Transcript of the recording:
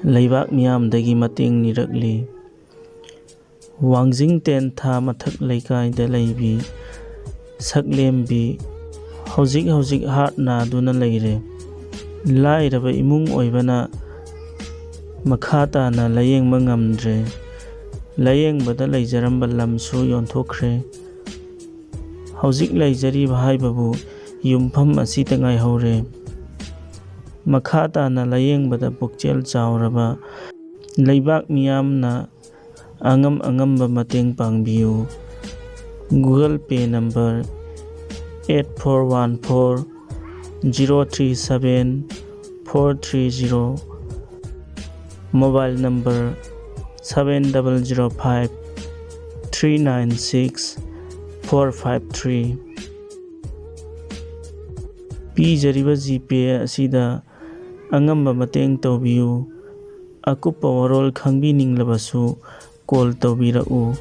ꯂꯩꯕꯥꯛ ꯃꯤꯌꯥꯝꯗꯒꯤ ꯃꯇꯦꯡ ꯅꯤꯔꯛꯂꯤ꯫ ꯋꯥꯡꯖꯤꯡ ꯇꯦꯟꯊꯥ ꯃꯊꯛ ꯂꯩꯀꯥꯏꯗ ꯂꯩꯕꯤ ꯁꯛꯂꯦꯝꯕꯤ ꯍꯧꯖꯤꯛ ꯍꯥꯔꯠ ꯅꯥꯗꯨꯅ ꯂꯩꯔꯦ꯫ ꯂꯥꯏꯔꯕ ꯏꯃꯨꯡ ꯑꯣꯏꯕꯅ ꯃꯈꯥ ꯇꯥꯅ ꯂꯥꯌꯦꯡꯕ ꯉꯝꯗ꯭ꯔꯦ꯫ ꯂꯥꯌꯦꯡꯕꯗ ꯂꯩꯖꯔꯝꯕ ꯂꯝꯁꯨ ꯌꯣꯟꯊꯣꯛꯈ꯭ꯔꯦ꯫ ꯍꯧꯖꯤꯛ ꯂꯩꯖꯔꯤꯕ ꯍꯥꯏꯕꯕꯨ ꯌꯨꯝꯐꯝ ꯑꯁꯤꯇ ꯉꯥꯏꯍꯧꯔꯦ꯫ ꯃꯈꯥ ꯇꯥꯅ ꯂꯥꯌꯦꯡꯕꯗ ꯄꯨꯛꯆꯦꯜ ꯆꯥꯎꯔꯕ ꯂꯩꯕꯥꯛ ꯃꯤꯌꯥꯝꯅ ꯑꯉꯝꯕ ꯃꯇꯦꯡ ꯄꯥꯡꯕꯤꯌꯨ꯫ ꯒꯨꯒꯜ ꯄꯦ ꯅꯝꯕꯔ 8414-037-430, ꯃꯣꯕꯥꯏꯜ ꯅꯝꯕꯔ 7005-396-453꯫ ꯄꯤꯖꯔꯤꯕ ꯖꯤꯄꯦ ꯑꯁꯤꯗ ꯑꯉꯝꯕ ꯃꯇꯦꯡ ꯇꯧꯕꯤꯌꯨ꯫ ꯑꯀꯨꯞꯄ ꯋꯥꯔꯣꯜ ꯈꯪꯕꯤꯅꯤꯡꯂꯕꯁꯨ ꯀꯣꯜ ꯇꯧꯕꯤꯔꯛꯎ꯫